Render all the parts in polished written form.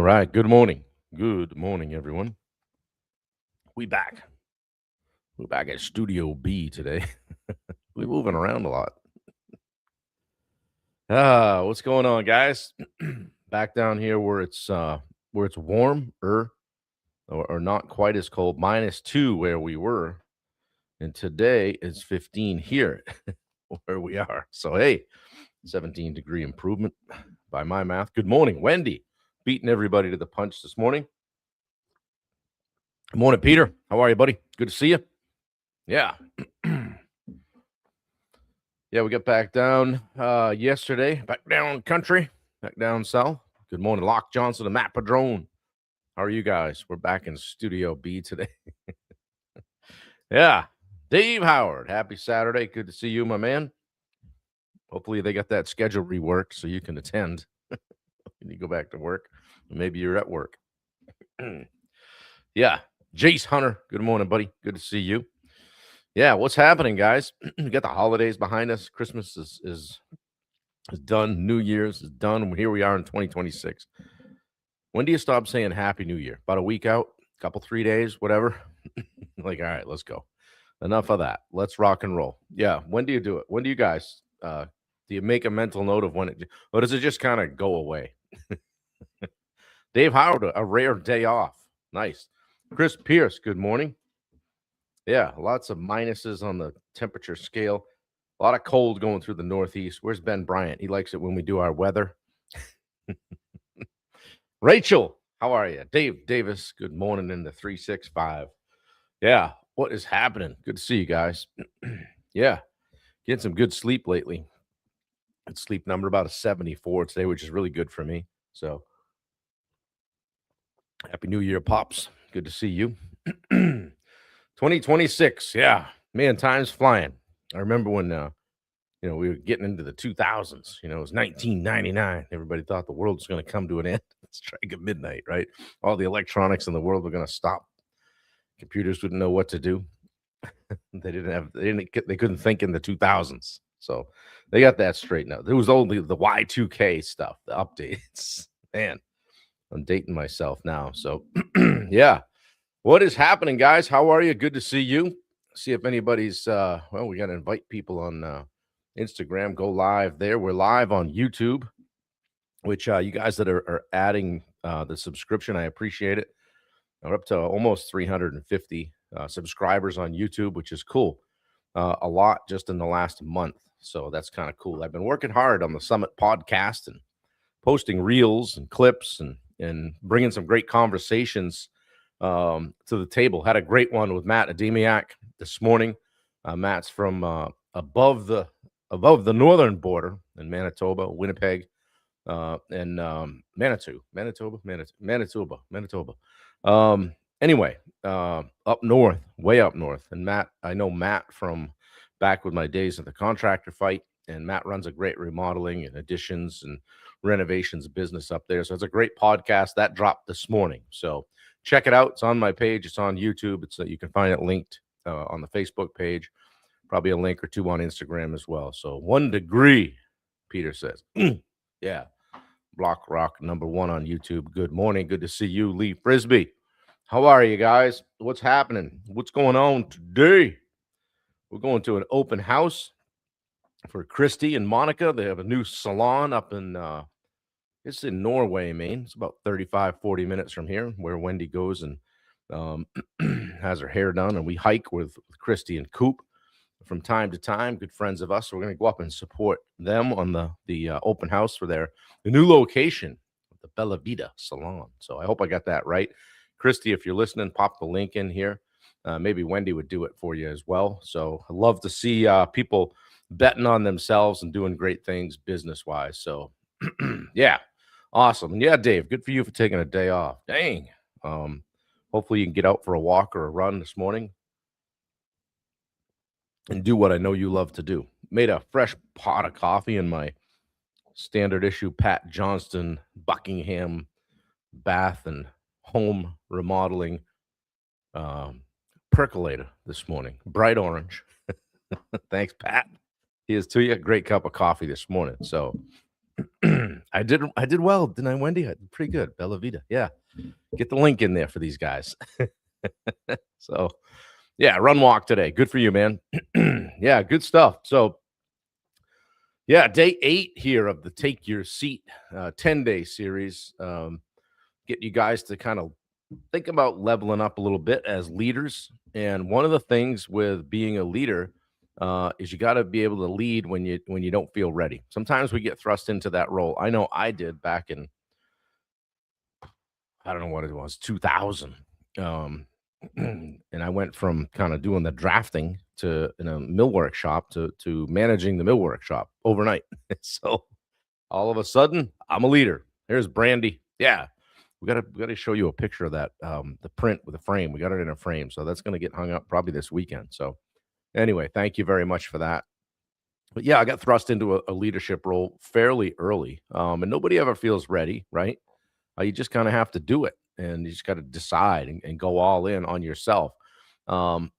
right. Good morning. Good morning, everyone. We back. We're back at Studio B today. We're moving around a lot. What's going on, guys? Back down here where it's warm or not quite as cold. -2 where we were, and today it's 15 here where we are. So hey, 17-degree improvement by my math. Good morning, Wendy. Beating everybody to the punch this morning. Good morning, Peter. How are you, buddy? Good to see you. Yeah. Yeah, we got back down yesterday, back down country, back down south. Good morning, Locke Johnson and Matt Padrone. How are you guys? We're back in Studio B today. Yeah. Dave Howard, happy Saturday. Good to see you, my man. Hopefully they got that schedule reworked so you can attend when you go back to work. Maybe you're at work. Yeah. Jace Hunter, good morning, buddy. Good to see you. Yeah, what's happening, guys? We got the holidays behind us. Christmas is done. New Year's is done. Here we are in 2026. When do you stop saying Happy New Year? About a week out? Couple, 3 days, whatever? Like, all right, let's go. Enough of that. Let's rock and roll. Yeah, when do you do it? When do you guys, do you make a mental note of when it, or does it just kind of go away? Dave Howard, a rare day off. Nice. Chris Pierce, good morning. Yeah, lots of minuses on the temperature scale. A lot of cold going through the Northeast. Where's Ben Bryant? He likes it when we do our weather. Rachel, how are you? Dave Davis, good morning in the 365. Yeah, what is happening? Good to see you guys. Yeah, getting some good sleep lately. Good sleep number about a 74 today, which is really good for me. So, Happy New Year, Pops. Good to see you. 2026. Yeah, man, time's flying. I remember when we were getting into the 2000s. It was 1999. Everybody thought the world was going to come to an end. Strike at midnight, right? All the electronics in the world were going to stop. Computers wouldn't know what to do. They couldn't think in the 2000s. So they got that straightened out. There was only the Y2K stuff, the updates. Man, I'm dating myself now. So yeah. What is happening, guys? How are you? Good to see you. See if anybody's we got to invite people on Instagram. Go live there. We're live on YouTube, which you guys that are adding the subscription, I appreciate it. We're up to almost 350 subscribers on YouTube, which is cool. A lot just in the last month. So that's kind of cool. I've been working hard on the Summit podcast and posting reels and clips and bringing some great conversations to the table. Had a great one with Matt Ademiak this morning. Matt's from above the northern border in Manitoba, Winnipeg, and Manitoba. Anyway, up north, way up north. And Matt, I know Matt from back with my days at the contractor fight, and Matt runs a great remodeling and additions and renovations business up there. So it's a great podcast that dropped this morning. So check it out. It's on my page. It's on YouTube. You can find it linked on the Facebook page. Probably a link or two on Instagram as well. So 1 degree, Peter says. Yeah. Block Rock #1 on YouTube. Good morning. Good to see you, Lee Frisbee. How are you guys? What's happening? What's going on today? We're going to an open house for Christy and Monica. They have a new salon up in it's in Norway, Maine. It's about 35, 40 minutes from here, where Wendy goes and has her hair done. And we hike with Christy and Coop from time to time, good friends of us. So we're going to go up and support them on the open house for the new location of the Bella Vita Salon. So I hope I got that right. Christy, if you're listening, pop the link in here. Maybe Wendy would do it for you as well. So I love to see people betting on themselves and doing great things business-wise. So, yeah, awesome. And yeah, Dave, good for you for taking a day off. Dang. Hopefully you can get out for a walk or a run this morning and do what I know you love to do. Made a fresh pot of coffee in my standard issue Pat Johnston Buckingham bath and home remodeling percolator this morning. Bright orange. Thanks, Pat. Here's to you. Great cup of coffee this morning. So I did well, didn't I, Wendy? I did pretty good. Bella Vita. Yeah. Get the link in there for these guys. So, yeah, run walk today. Good for you, man. Yeah, good stuff. So, yeah, day 8 here of the Take Your Seat 10-day series. Get you guys to kind of think about leveling up a little bit as leaders. And one of the things with being a leader is you got to be able to lead when you don't feel ready. Sometimes we get thrust into that role. I know I did back in I don't know what it was 2000. Um, and I went from kind of doing the drafting to in a millwork shop to managing the millwork shop overnight. So all of a sudden, I'm a leader. Here's Brandy. Yeah. We gotta show you a picture of that, the print with the frame. We got it in a frame, so that's gonna get hung up probably this weekend. So anyway, thank you very much for that. But yeah, I got thrust into a leadership role fairly early, and nobody ever feels ready, right? You just kind of have to do it, and you just got to decide and go all in on yourself. And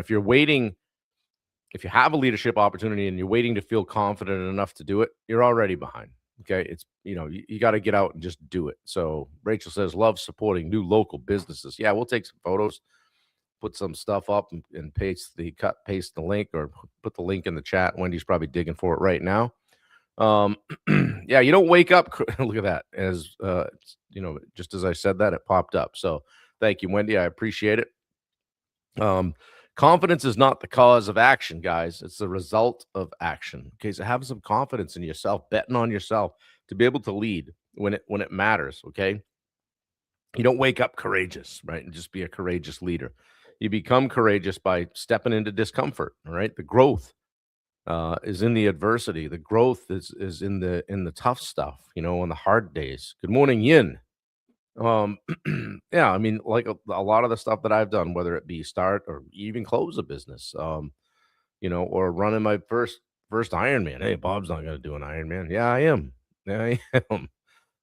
if you have a leadership opportunity and you're waiting to feel confident enough to do it, you're already behind. Okay. You got to get out and just do it. So Rachel says, love supporting new local businesses. Yeah, we'll take some photos, put some stuff up and paste the link or put the link in the chat. Wendy's probably digging for it right now. Yeah, you don't wake up. Look at that. Just as I said that, it popped up. So thank you, Wendy. I appreciate it. Um, Confidence is not the cause of action, guys. It's the result of action. Okay, so have some confidence in yourself, betting on yourself to be able to lead when it matters. Okay, you don't wake up courageous, right, and just be a courageous leader. You become courageous by stepping into discomfort. All right, the growth is in the adversity. The growth is in the tough stuff. On the hard days. Good morning, Yin. Um, yeah, I mean, like a lot of the stuff that I've done, whether it be start or even close a business, or running my first Ironman. Hey, Bob's not going to do an Ironman. Yeah, I am. Yeah, I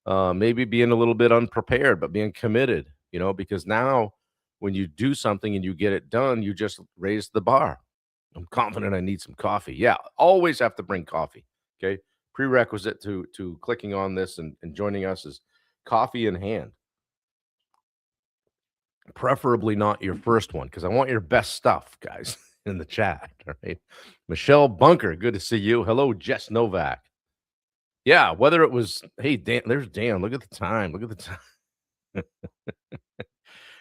am. Maybe being a little bit unprepared, but being committed. Because now when you do something and you get it done, you just raise the bar. I'm confident I need some coffee. Yeah, always have to bring coffee. Okay, prerequisite to clicking on this and joining us is coffee in hand. Preferably not your first one, because I want your best stuff, guys, in the chat, all right? Michelle Bunker, good to see you. Hello, Jess Novak. Yeah, whether it was hey, Dan, there's Dan, look at the time, look at the time.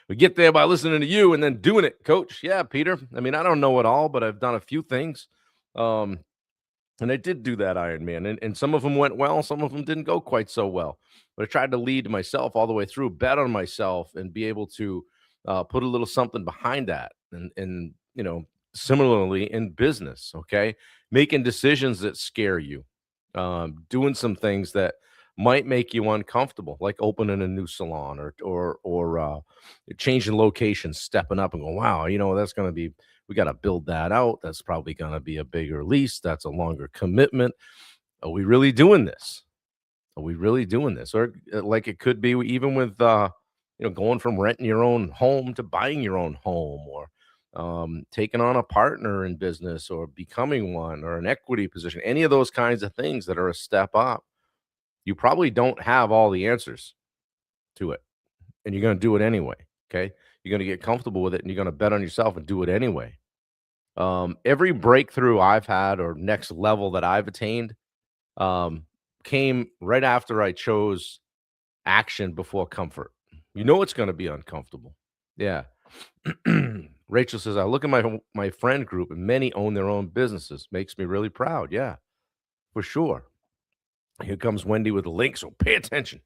We get there by listening to you and then doing it, coach. Yeah, Peter. I mean, I don't know it all, but I've done a few things. Um, and I did do that Ironman, and some of them went well, some of them didn't go quite so well. But I tried to lead myself all the way through, bet on myself, and be able to put a little something behind that. And similarly in business, okay, making decisions that scare you, doing some things that might make you uncomfortable, like opening a new salon or changing locations, stepping up and going, wow, that's going to be we got to build that out. That's probably going to be a bigger lease. That's a longer commitment. Are we really doing this? Are we really doing this? Or like it could be even with, going from renting your own home to buying your own home or taking on a partner in business or becoming one or an equity position, any of those kinds of things that are a step up. You probably don't have all the answers to it and you're going to do it anyway. Okay. You're going to get comfortable with it and you're going to bet on yourself and do it anyway. Every breakthrough I've had or next level that I've attained um, came right after I chose action before comfort. It's going to be uncomfortable. Yeah. Rachel says, I look at my friend group and many own their own businesses. Makes me really proud. Yeah, for sure. Here comes Wendy with the link, so pay attention.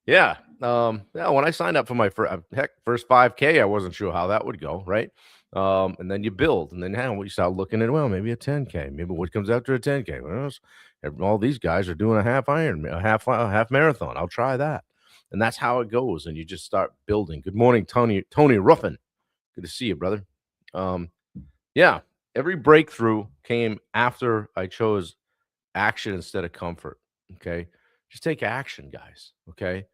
Yeah. Yeah, when I signed up for my first 5K, I wasn't sure how that would go, right? And then you build, and then now we start looking at, well, maybe a 10K, maybe what comes after a 10K. Well, all these guys are doing a half marathon. I'll try that. And that's how it goes. And you just start building. Good morning, Tony Ruffin. Good to see you, brother. Yeah, every breakthrough came after I chose action instead of comfort. Okay. Just take action, guys. Okay.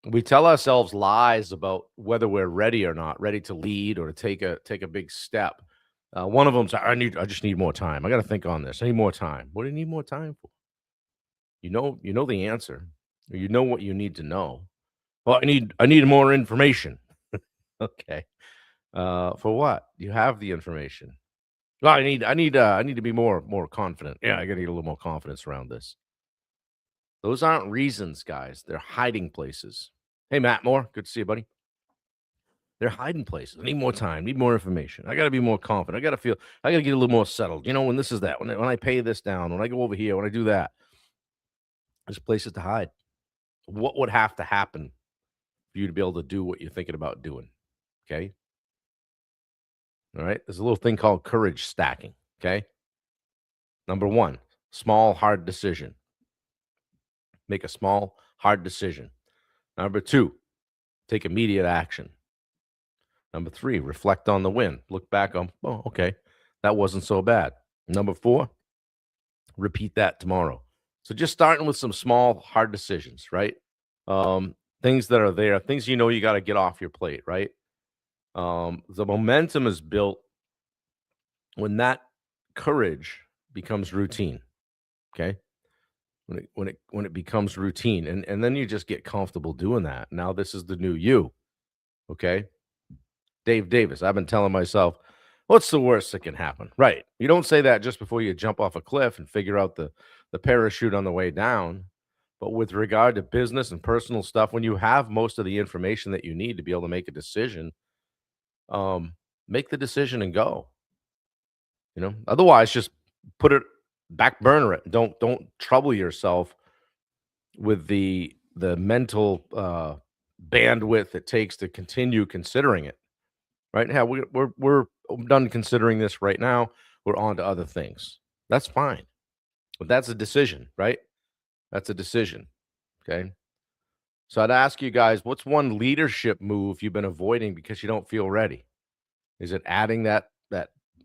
We tell ourselves lies about whether we're ready or not, ready to lead or to take a big step. One of them's I just need more time. I got to think on this. I need more time. What do you need more time for? You know the answer. You know what you need to know. Well, I need more information. Okay. For what? You have the information. Well, I need to be more confident. Yeah, I got to get a little more confidence around this. Those aren't reasons, guys. They're hiding places. Hey, Matt Moore, good to see you, buddy. They're hiding places. I need more time. Need more information. I got to be more confident. I got to feel. I got to get a little more settled. You know, when this is that. When I pay this down. When I go over here. When I do that. There's places to hide. What would have to happen for you to be able to do what you're thinking about doing? Okay. All right. There's a little thing called courage stacking. Okay. Number one, small, hard decision. Make a small, hard decision. Number two, take immediate action. Number three, reflect on the win. Look back on, oh, okay, that wasn't so bad. Number four, repeat that tomorrow. So just starting with some small, hard decisions, right? Things that are there, things you know you got to get off your plate, right? The momentum is built when that courage becomes routine. Okay. When it becomes routine, and then you just get comfortable doing that. Now this is the new you. Okay. Dave Davis, I've been telling myself, what's the worst that can happen? Right. You don't say that just before you jump off a cliff and figure out the parachute on the way down. But with regard to business and personal stuff, when you have most of the information that you need to be able to make a decision, make the decision and go. You know, otherwise, just put it back burner it. Don't trouble yourself with the mental bandwidth it takes to continue considering it. Right now, we're done considering this right now. We're on to other things. That's fine, but that's a decision, right? That's a decision. Okay. So I'd ask you guys, what's one leadership move you've been avoiding because you don't feel ready? Is it adding that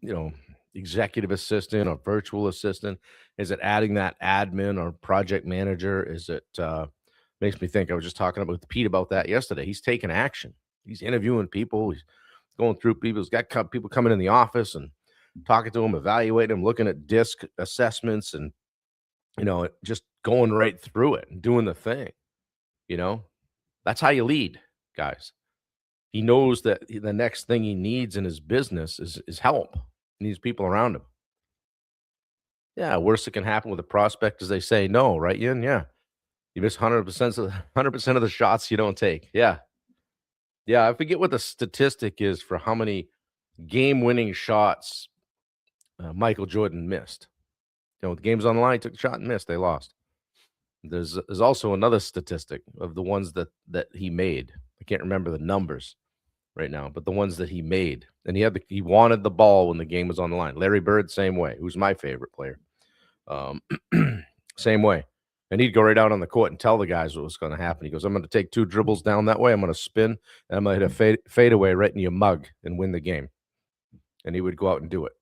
you know executive assistant or virtual assistant? Is it adding that admin or project manager? Is it makes me think I was just talking with Pete about that yesterday. He's taking action. He's interviewing people. He's going through people. He's got people coming in the office and talking to them, evaluating them, looking at disc assessments, and just going right through it and doing the thing. You know, that's how you lead, guys. He knows that the next thing he needs in his business is help. He needs people around him. Yeah, worst that can happen with a prospect is they say no, right, Yin? Yeah. You miss 100% of the shots you don't take. Yeah. Yeah, I forget what the statistic is for how many game-winning shots Michael Jordan missed. The game's on the line, took a shot and missed, they lost. There's also another statistic of the ones that he made. I can't remember the numbers right now, but the ones that he made, and he wanted the ball when the game was on the line. Larry Bird, same way. Who's my favorite player? Same way. And he'd go right out on the court and tell the guys what was going to happen. He goes, "I'm going to take 2 dribbles down that way. I'm going to spin, and I'm going to hit a fade away right in your mug and win the game." And he would go out and do it.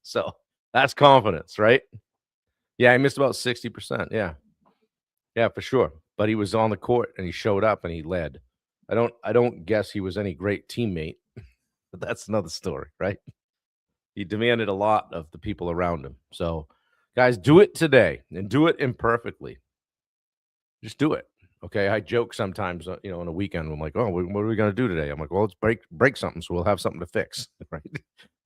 So that's confidence, right? Yeah, he missed about 60%. Yeah. Yeah, for sure. But he was on the court and he showed up and he led. I don't guess he was any great teammate, but that's another story, right? He demanded a lot of the people around him. So, guys, do it today and do it imperfectly. Just do it. Okay. I joke sometimes, on a weekend. I'm like, oh, what are we going to do today? I'm like, well, let's break something so we'll have something to fix. Right.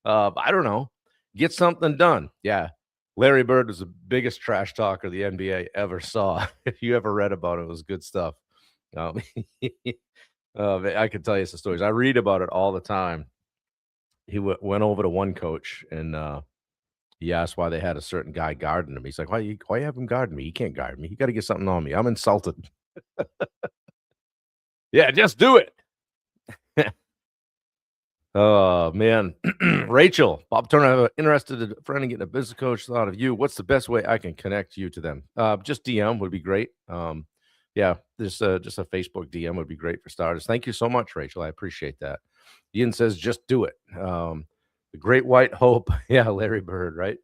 I don't know. Get something done. Yeah. Larry Bird was the biggest trash talker the NBA ever saw. If you ever read about it, it was good stuff. I could tell you some stories. I read about it all the time. He went over to one coach and he asked why they had a certain guy guarding him. He's like, why you have him guarding me? He can't guard me. He got to get something on me. I'm insulted. Yeah, just do it. Oh, man. Rachel, Bob Turner, interested in a friend in getting a business coach. Thought of you. What's the best way I can connect you to them? Just DM would be great. Yeah, just a Facebook DM would be great for starters. Thank you so much, Rachel. I appreciate that. Ian says, just do it. The Great White Hope. Yeah, Larry Bird, right?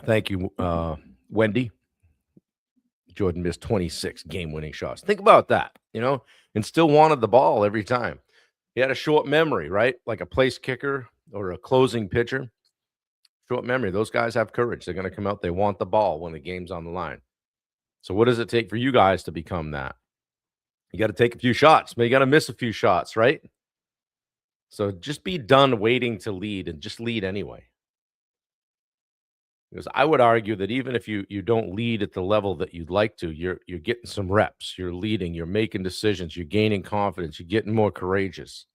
Thank you, Wendy. Jordan missed 26 game-winning shots. Think about that, and still wanted the ball every time. He had a short memory, right? Like a place kicker or a closing pitcher. Short memory. Those guys have courage. They're going to come out. They want the ball when the game's on the line. So, what does it take for you guys to become that? You got to take a few shots. Maybe you got to miss a few shots, right? So, just be done waiting to lead and just lead anyway. Because I would argue that even if you don't lead at the level that you'd like to, you're getting some reps. You're leading. You're making decisions. You're gaining confidence. You're getting more courageous.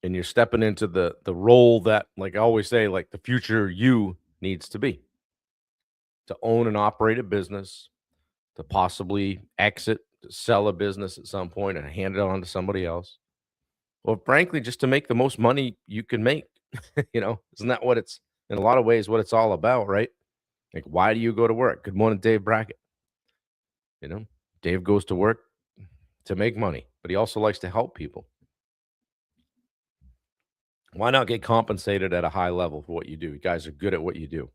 And you're stepping into the role that, like I always say, like the future you needs to be to own and operate a business, to possibly exit, to sell a business at some point and hand it on to somebody else. Or frankly, just to make the most money you can make. Isn't that what it's in a lot of ways what it's all about, right? Like, why do you go to work? Good morning, Dave Brackett. Dave goes to work to make money, but he also likes to help people. Why not get compensated at a high level for what you do? You guys are good at what you do,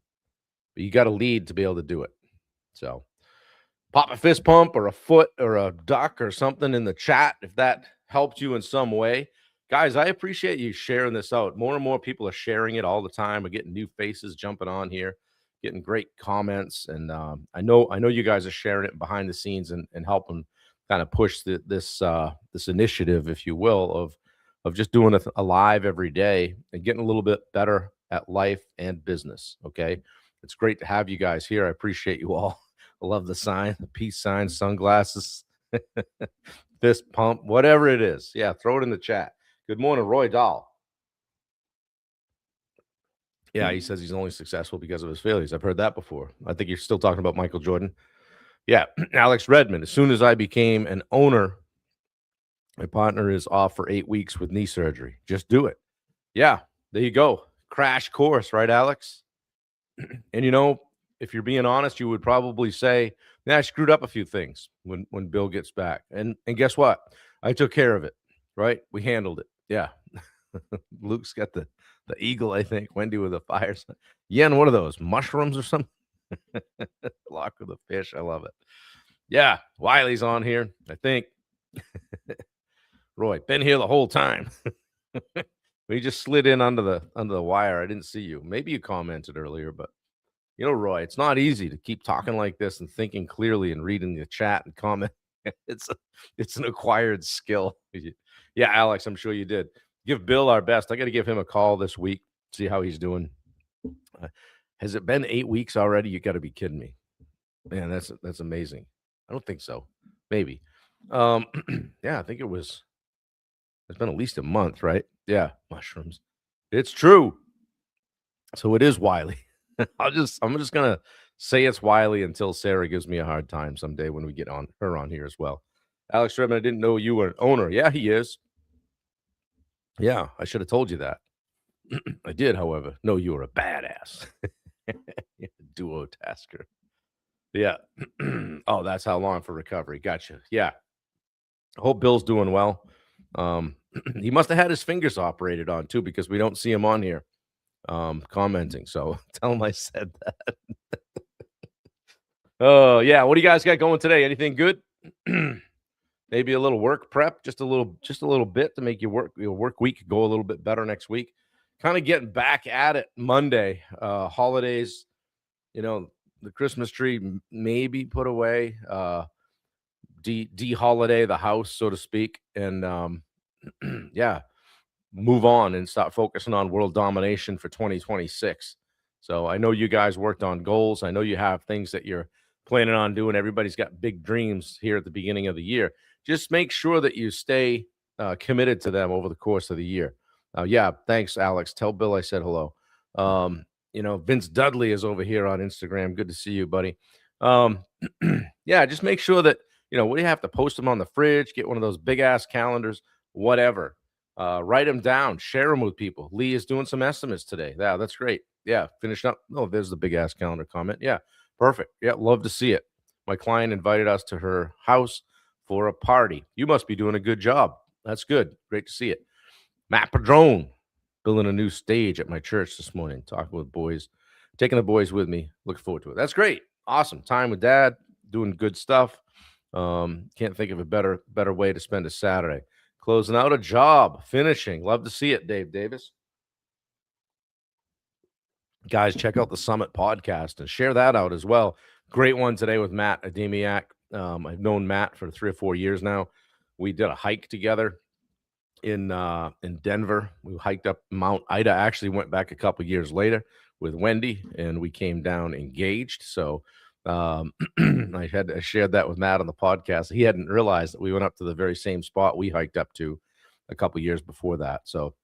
but you got to lead to be able to do it. So pop a fist pump or a foot or a duck or something in the chat if that helped you in some way. Guys, I appreciate you sharing this out. More and more people are sharing it all the time. We're getting new faces jumping on here, getting great comments. And I know you guys are sharing it behind the scenes and helping kind of push this initiative, if you will, of just doing a live every day and getting a little bit better at life and business. Okay. It's great to have you guys here. I appreciate you all. I love the sign, the peace sign, sunglasses, fist pump, whatever it is. Yeah, throw it in the chat. Good morning, Roy Dahl. Yeah, he says he's only successful because of his failures. I've heard that before. I think you're still talking about Michael Jordan. Yeah, Alex Redmond. As soon as I became an owner, my partner is off for 8 weeks with knee surgery. Just do it. Yeah, there you go. Crash course, right, Alex? And if you're being honest, you would probably say, "Yeah, I screwed up a few things when Bill gets back." And guess what? I took care of it. Right? We handled it. Yeah. Luke's got the eagle, I think. Wendy with the fire. Yen, what are those? Mushrooms or something? Lock with a fish. I love it. Yeah. Wiley's on here, I think. Roy, been here the whole time. We just slid in under the wire. I didn't see you. Maybe you commented earlier, but Roy, it's not easy to keep talking like this and thinking clearly and reading the chat and comment. It's an acquired skill. Yeah, Alex, I'm sure you did. Give Bill our best. I got to give him a call this week, see how he's doing. Has it been 8 weeks already? You got to be kidding me. Man, that's amazing. I don't think so. Maybe. Yeah, I think it's been at least a month, right? Yeah, mushrooms. It's true. So it is Wiley. I'm just gonna say it's Wiley until Sarah gives me a hard time someday when we get her on here as well. Alex Redmond, I didn't know you were an owner. Yeah, he is. Yeah, I should have told you that. I did, however. No, you were a badass. Duo tasker. Yeah. Oh, that's how long for recovery. Gotcha. Yeah. I hope Bill's doing well. He must have had his fingers operated on too, because we don't see him on here commenting. So tell him I said that. Oh, yeah. What do you guys got going today? Anything good? Maybe a little work prep, just a little bit to make your work week go a little bit better next week. Kind of getting back at it Monday. Holidays, the Christmas tree maybe put away. De-holiday the house, so to speak, and yeah, move on and start focusing on world domination for 2026. So I know you guys worked on goals. I know you have things that you're planning on doing. Everybody's got big dreams here at the beginning of the year. Just make sure that you stay committed to them over the course of the year. Yeah, thanks, Alex. Tell Bill I said hello. Vince Dudley is over here on Instagram. Good to see you, buddy. Yeah, just make sure that, we have to post them on the fridge, get one of those big ass calendars, whatever. Write them down, share them with people. Lee is doing some estimates today. Yeah, that's great. Yeah, finish up. Oh, there's the big ass calendar comment. Yeah, perfect. Yeah, love to see it. My client invited us to her house for a party. You must be doing a good job. That's good. Great to see it. Matt Padrone building a new stage at my church this morning, talking with boys, taking the boys with me. Looking forward to it. That's great. Awesome. Time with dad, doing good stuff. Can't think of a better way to spend a Saturday. Closing out a job, finishing. Love to see it, Dave Davis. Guys, check out the Summit podcast and share that out as well. Great one today with Matt Ademiak. I've known Matt for 3 or 4 years now. We did a hike together in Denver. We hiked up Mount Ida. Actually went back a couple years later with Wendy, and we came down engaged. So I shared that with Matt on the podcast. He hadn't realized that we went up to the very same spot we hiked up to a couple years before that. So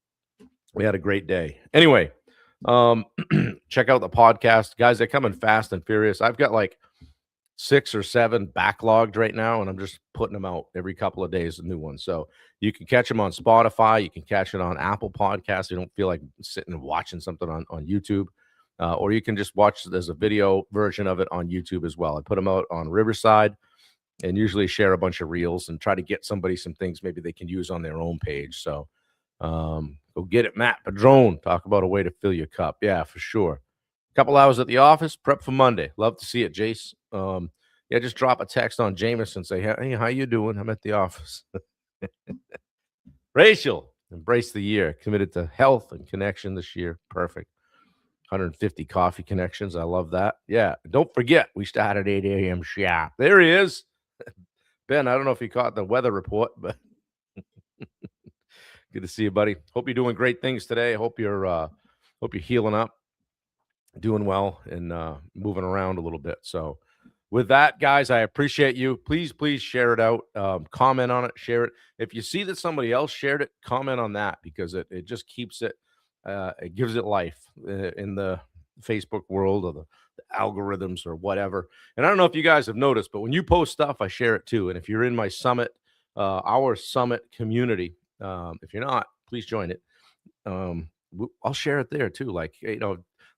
we had a great day. Anyway, check out the podcast, guys. They're coming fast and furious. I've got like 6 or 7 backlogged right now, and I'm just putting them out every couple of days, a new one. So you can catch them on Spotify. You can catch it on Apple Podcasts. You don't feel like sitting and watching something on YouTube. Or you can just watch there's a video version of it on YouTube as well. I put them out on Riverside and usually share a bunch of reels and try to get somebody some things maybe they can use on their own page. So go get it, Matt Padron. Talk about a way to fill your cup. Yeah, for sure. Couple hours at the office, prep for Monday. Love to see it, Jace. Yeah, just drop a text on Jameson. Say, hey, how you doing? I'm at the office. Rachel, embrace the year. Committed to health and connection this year. Perfect. 150 coffee connections. I love that. Yeah, don't forget, we start at 8 a.m. sharp. There he is. Ben, I don't know if you caught the weather report, but good to see you, buddy. Hope you're doing great things today. Hope you're healing up, doing well, and moving around a little bit. So with that, guys, I appreciate you. Please share it out. Comment on it, share it. If you see that somebody else shared it, comment on that, because it just keeps it, it gives it life in the Facebook world, or the algorithms or whatever. And I don't know if you guys have noticed, but when you post stuff, I share it too. And if you're in my Summit, our Summit community, if you're not, please join it. I'll share it there too. Like,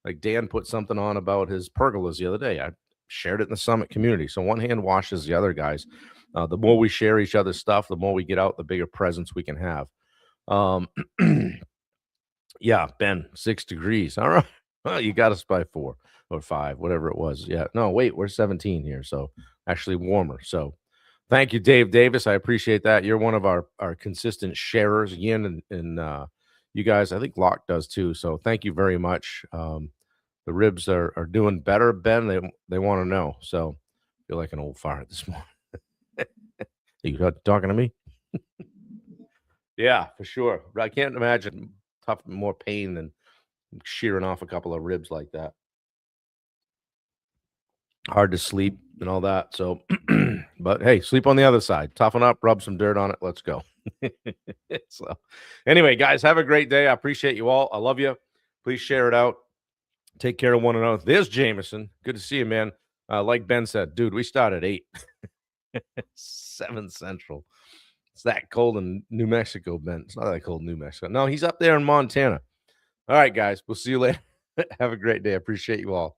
like Dan put something on about his pergolas the other day. I shared it in the Summit community. So one hand washes the other, guys. The more we share each other's stuff, the more we get out, the bigger presence we can have. Yeah, Ben, 6 degrees. All right. Well, you got us by 4 or 5, whatever it was. Yeah. No, wait, we're 17 here. So actually warmer. So thank you, Dave Davis. I appreciate that. You're one of our consistent sharers, Yin, and you guys, I think Locke does too. So thank you very much. The ribs are doing better, Ben. They want to know. So I feel like an old fart this morning. You talking to me? Yeah, for sure. I can't imagine more pain than shearing off a couple of ribs like that. Hard to sleep and all that. So, but hey, sleep on the other side. Toughen up, rub some dirt on it. Let's go. So, anyway, guys, have a great day. I appreciate you all. I love you. Please share it out. Take care of one another. There's Jameson. Good to see you, man. Like Ben said, dude, we start at 8, 7 Central. It's that cold in New Mexico, Ben. It's not that cold in New Mexico. No, he's up there in Montana. All right, guys. We'll see you later. Have a great day. I appreciate you all.